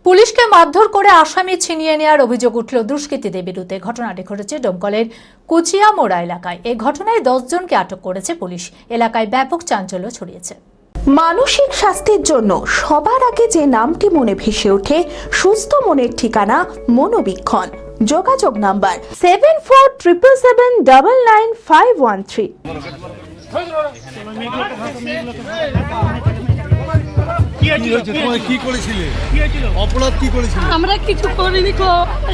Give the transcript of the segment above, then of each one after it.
পুলিশকে মারধর করে আসামি ছিনিয়ে নেওয়ার অভিযোগ উঠল দুষ্কৃতীদের বিরুদ্ধে। ঘটনাটি ঘটেছে ডোমকলের কুচিয়ামোড়া এলাকায়। এই ঘটনায় 10 জনকে আটক করেছে পুলিশ। এলাকায় ব্যাপক চাঞ্চল্য ছড়িয়েছে। মানসিক স্বাস্থ্যের জন্য সবার আগে যে নামটি মনে ভেসে ওঠে, সুস্থ মনের ঠিকানা মনোবীক্ষণ। যোগাযোগ নাম্বার 7477799513। আমরা কিছু করিনি,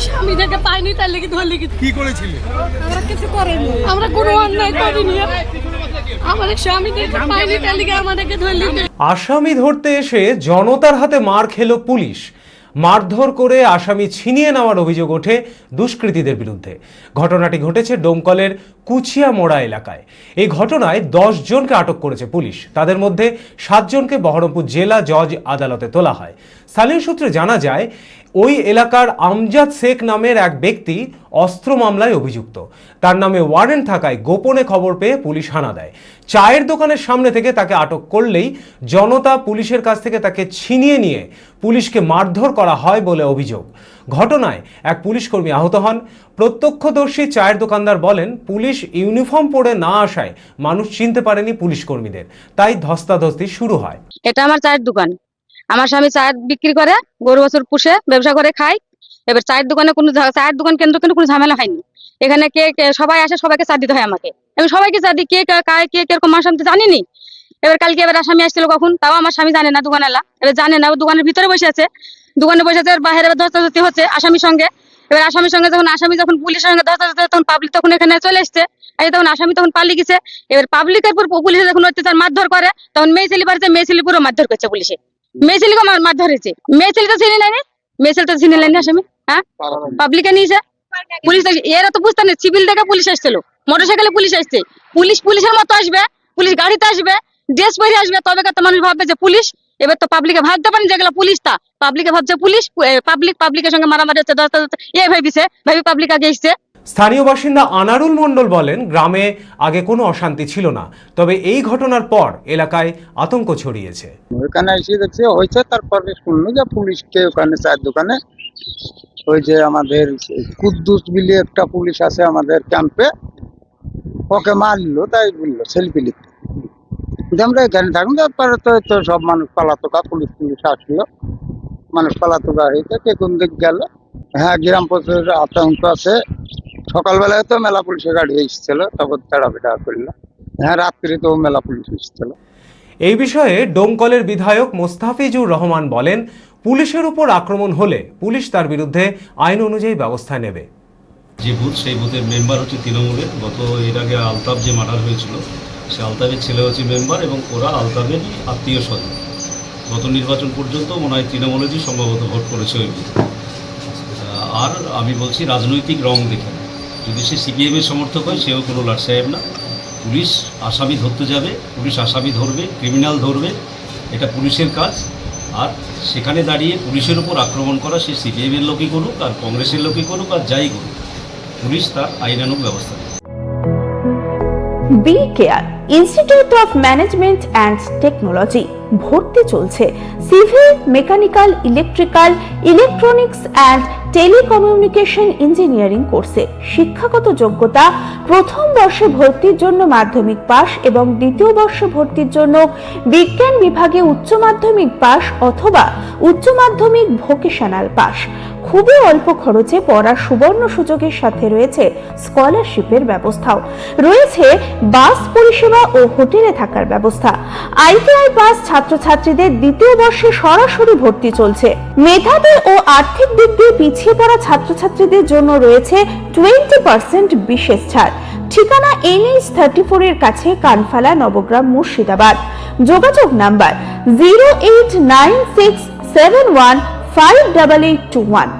স্বামী থেকে পাইনি, তার লেগে ধরলে কি করেছিলে? আমরা কিছু করিনি, আমরা কোনো অন্যায় করিনি। আমার স্বামী থেকে পাইনি, তার লেগে আমাদেরকে ধরলি। আসামি ধরতে এসে জনতার হাতে মার খেল পুলিশ। মারধর করে আসামি ছিনিয়ে নেওয়ার অভিযোগ ওঠে দুষ্কৃতীদের বিরুদ্ধে। ঘটনাটি ঘটেছে ডোমকলের কুচিয়ামোড়া এলাকায়। এই ঘটনায় 10 জনকে আটক করেছে পুলিশ। তাদের মধ্যে 7 জনকে বহরমপুর জেলা জজ আদালতে তোলা হয়। স্থানীয় সূত্রে জানা যায়, ওই এলাকার আমজাদ শেখ নামের এক ব্যক্তি অস্ত্র মামলায় অভিযুক্ত। তার নামে ওয়ারেন্ট থাকায় গোপনে খবর পেয়ে পুলিশ হানা দেয়। চায়ের দোকানের সামনে থেকে তাকে আটক করলেই জনতা পুলিশের কাছ থেকে তাকে ছিনিয়ে নিয়ে পুলিশকে মারধর করা হয় বলে অভিযোগ। ঘটনায় এক পুলিশ কর্মী আহত হন। প্রত্যক্ষদর্শী চায়ের দোকানদার বলেন, পুলিশ ইউনিফর্ম পরে না আসায় মানুষ চিনতে পারেনি পুলিশ কর্মীদের, তাই ধস্তাধস্তি শুরু হয়। এটা আমার চায়ের দোকান। আমার স্বামী চায়ের বিক্রি করে, গরু বাছুর পুষে ব্যবসা করে খায়। এবার চায়ের দোকানে কোনো চায়ের দোকান কেন্দ্র কিন্তু কোনো ঝামেলা হয়নি। এখানে কে সবাই আসে, সবাইকে চা দিতে হয় আমাকে। আমি সবাইকে চা দিই, কে কিরকম আমার সামনে জানিনি। এবার কালকে এবার আসামি আসছিল কখন, তাও আমার স্বামী জানে না, দোকানওয়ালা এবার জানে না। দোকানের ভিতরে বসে আছে, দোকানে বসে আছে, বাইরে ধস্তাধস্তি হচ্ছে আসামির সঙ্গে। এবার আসামির সঙ্গে যখন পুলিশের সঙ্গে ধস্তাধস্তি, তখন পাবলিক তখন এখানে চলে এসছে। তখন আসামি তখন পালিয়ে গেছে। এবার পাবলিকের পর পুলিশে যখন অত্যাচার মারধর করে, তখন মেয়ে ছেলে বাড়িতে মেয়ে ছেলে পুরো মারধর করছে পুলিশে। মেয়ে ছেলেকে মারধর হয়েছে। মেয়ে ছেলে তো চিনি নেয়নি, মেয়ে ছেলে তো চিনি নেয়নি আসামি। হ্যাঁ, পাবলিকে নিয়েছে পুলিশ। এরা তো বুঝতে নেই, সিভিল থেকে পুলিশ এসেছিল, মোটরসাইকেলে পুলিশ আসছে। পুলিশের মতো আসবে, পুলিশ গাড়িতে আসবে, ড্রেস পরে আসবে, তবে তো মানুষ ভাববে যে পুলিশ। এবার তো পাবলিকে ভাবতে পারেন যেগুলো পুলিশ, তা পাবলিকে ভাবছে পুলিশ। পাবলিকের সঙ্গে মারামারি হচ্ছে, এ ভাবি পাবলিক আগে এসছে। স্থানীয় বাসিন্দা আনারুল মণ্ডল বলেন, গ্রামে আগে কোনো অশান্তি ছিল না, তবে এই ঘটনার পর এলাকায় আতঙ্ক ছড়িয়েছে। ওখানে এসে দেখছি হয়েছে, তারপরে শুনলো যে পুলিশকে ওখানে চায়ের দোকানে ওই যে আমাদের কুদ্দুস বিলি একটা পুলিশ আছে আমাদের ক্যাম্পে, ওকে মারলো, তাই বললো সেলফি লিখতে। আমরা এখানে থাকুন, তারপরে তো সব মানুষ পালাতোকা, পুলিশ আসলো, মানুষ পালাতোকা হয়েছে, কে কোন দিক গেল। হ্যাঁ, গ্রাম পঞ্চায়েতের আতঙ্ক আছে। সকালবেলায় তো মেলা পুলিশের গাড়ি এসেছিল, তখন তেড়াবেড়া করলো। হ্যাঁ, রাত্রি তো মেলা পুলিশ এসেছিল। এই বিষয়ে ডোমকলের বিধায়ক মোস্তাফিজুর রহমান বলেন, পুলিশের উপর আক্রমণ হলে পুলিশ তার বিরুদ্ধে আইন অনুযায়ী ব্যবস্থা নেবে। যে বুথ, সেই বুথের মেম্বার হচ্ছে তৃণমূলের। এর আগে আলতাফ যে মার্ডার হয়েছিল, সে আলতাফের ছেলে হচ্ছে মেম্বার, এবং ওরা আলতাফের আত্মীয় স্বজন। গত নির্বাচন পর্যন্ত মনে হয় তৃণমূলেরই সম্ভবত ভোট করেছে ওই বুথ। আর আমি বলছি, রাজনৈতিক রং দেখে যদি সে সিপিএমের সমর্থক হয়, সেও কোনো লাট সাহেব না। পুলিশ আসামি ধরতে যাবে, পুলিশ আসামি ধরবে, ক্রিমিনাল ধরবে, এটা পুলিশের কাজ। আর সেখানে দাঁড়িয়ে পুলিশের উপর আক্রমণ করা, সে সিপিএমের লোকই করুক আর কংগ্রেসের লোকই করুক আর যাই করুক, পুলিশ তার আইনানুগ ব্যবস্থা নেবে। Be care institute of management and technology ভর্তি চলছে civil, mechanical, electrical, electronics and telecommunication engineering কোর্সে। শিক্ষাগত যোগ্যতা: প্রথম বর্ষে ভর্তির জন্য মাধ্যমিক পাস এবং দ্বিতীয় বর্ষে ভর্তির জন্য বিজ্ঞান বিভাগে উচ্চ মাধ্যমিক পাস অথবা উচ্চ মাধ্যমিক ভোকেশনাল পাস। খুবই অল্প খরচে পড়ার সুবর্ণ সুযোগের সাথে রয়েছে স্কলারশিপের ব্যবস্থাও। রয়েছে বাস পরিষেবা ও হোটেলে থাকার ব্যবস্থা। আইটিআই পাস ছাত্রছাত্রীদের দ্বিতীয় বর্ষে সরাসরি ভর্তি চলছে। মেধাবী ও আর্থিক দিক দিয়ে পিছিয়ে পড়া ছাত্রছাত্রীদের জন্য রয়েছে 20% বিশেষ ছাড়। ঠিকানা NH34 এর কাছে, কানফালা, নবগ্রাম, মুর্শিদাবাদ। যোগাযোগ নাম্বার 08967158821।